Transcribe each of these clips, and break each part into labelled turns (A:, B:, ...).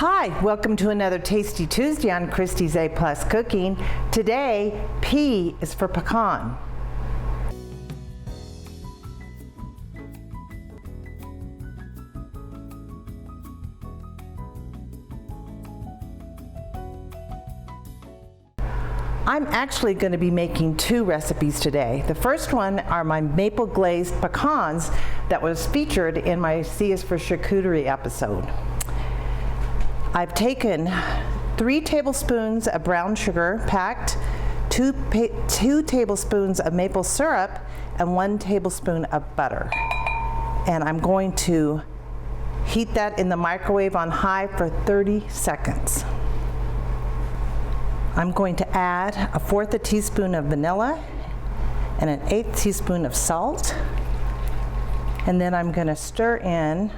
A: Hi, welcome to another Tasty Tuesday on Christie's A+ Cooking. Today, P is for pecan. I'm actually going to be making two recipes today. The first one are my maple glazed pecans that was featured in my C is for charcuterie episode. I've taken 3 tablespoons of brown sugar packed, 2 tablespoons of maple syrup, and 1 tablespoon of butter. And I'm going to heat that in the microwave on high for 30 seconds. I'm going to add 1/4 teaspoon of vanilla and 1/8 teaspoon of salt. And then I'm going to stir in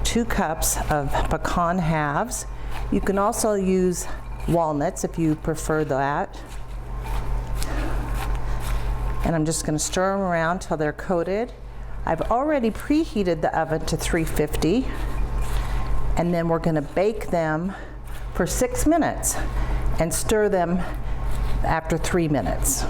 A: 2 cups of pecan halves. You can also use walnuts if you prefer that. And I'm just going to stir them around till they're coated. I've already preheated the oven to 350, and then we're going to bake them for 6 minutes and stir them after 3 minutes.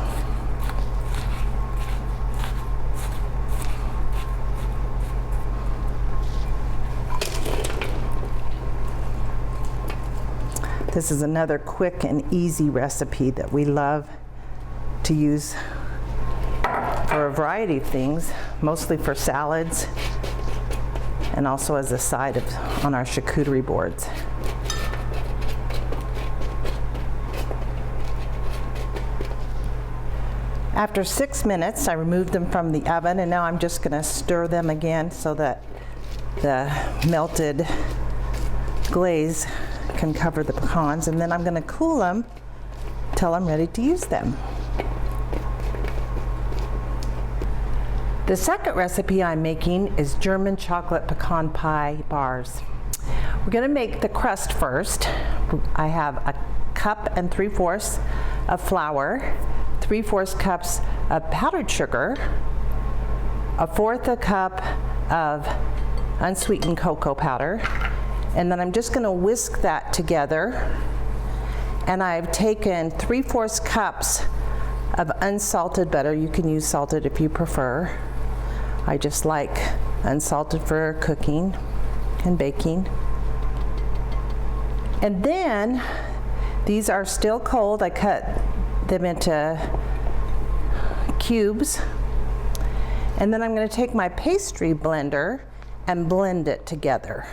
A: This is another quick and easy recipe that we love to use for a variety of things, mostly for salads and also as a side on our charcuterie boards. After 6 minutes, I removed them from the oven, and now I'm just going to stir them again so that the melted glaze can cover the pecans, and then I'm going to cool them till I'm ready to use them. The second recipe I'm making is German chocolate pecan pie bars. We're going to make the crust first. I have 1 cup and 3/4 of flour, 3/4 cups of powdered sugar, 1/4 cup of unsweetened cocoa powder, and then I'm just going to whisk that together. And I've taken 3/4 cups of unsalted butter. You can use salted if you prefer. I just like unsalted for cooking and baking. And then these are still cold. I cut them into cubes, and then I'm going to take my pastry blender and blend it together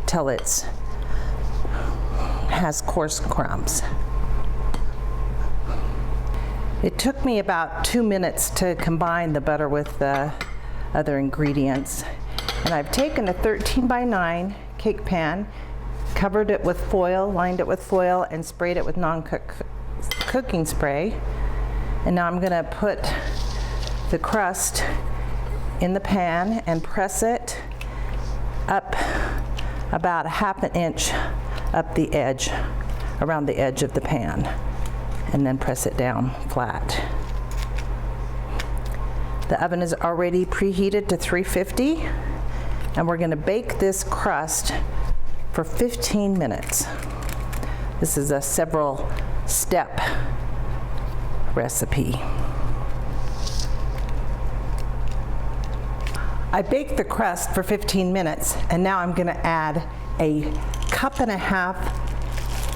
A: till it has coarse crumbs. It took me about 2 minutes to combine the butter with the other ingredients, and I've taken a 13x9 cake pan, covered it with foil, lined it with foil, and sprayed it with cooking spray. And now I'm going to put the crust in the pan and press it up about 1/2 inch up the edge, around the edge of the pan, and then press it down flat. The oven is already preheated to 350, and we're going to bake this crust for 15 minutes. This is a several step recipe. I baked the crust for 15 minutes, and now I'm going to add 1.5 cups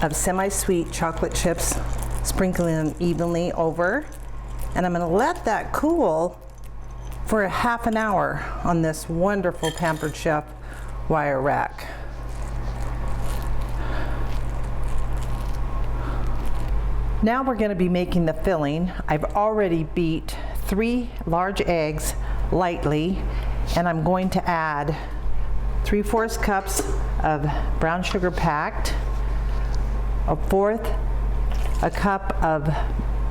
A: of semi-sweet chocolate chips, sprinkling them evenly over, and I'm going to let that cool for 1/2 hour on this wonderful Pampered Chef wire rack. Now we're going to be making the filling. I've already beat 3 large eggs lightly, and I'm going to add 3/4 cups of brown sugar packed, 1/4 cup of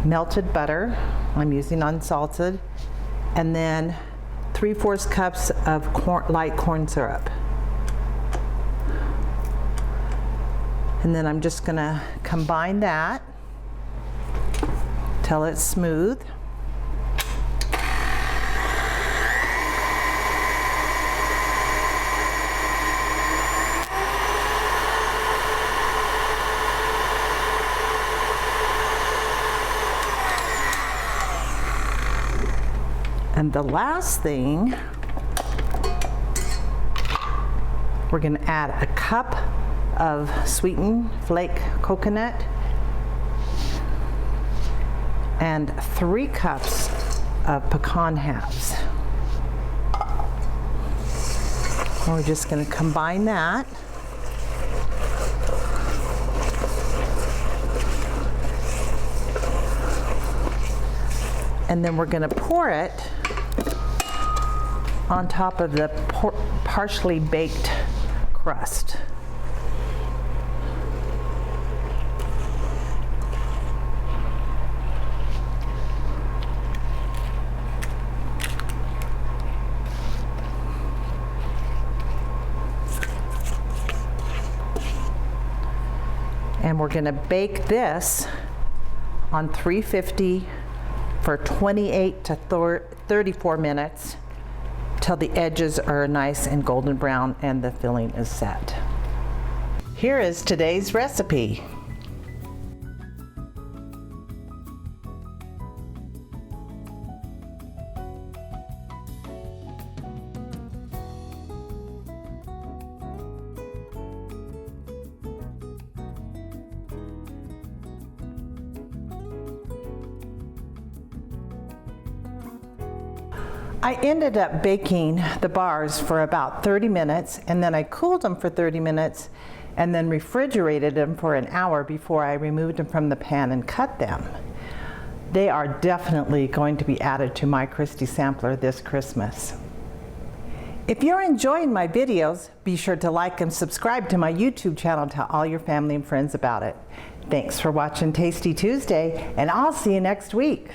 A: melted butter, I'm using unsalted, and then 3/4 cups of light corn syrup. And then I'm just going to combine that till it's smooth. And the last thing, we're going to add a cup of sweetened flake coconut and 3 cups of pecan halves. And we're just going to combine that. And then we're going to pour it on top of the partially baked crust. And we're going to bake this on 350 for 28 to 34 minutes till the edges are nice and golden brown and the filling is set. Here is today's recipe. I ended up baking the bars for about 30 minutes, and then I cooled them for 30 minutes and then refrigerated them for an hour before I removed them from the pan and cut them. They are definitely going to be added to my Christie sampler this Christmas. If you're enjoying my videos, be sure to like and subscribe to my YouTube channel. Tell all your family and friends about it. Thanks for watching Tasty Tuesday, and I'll see you next week.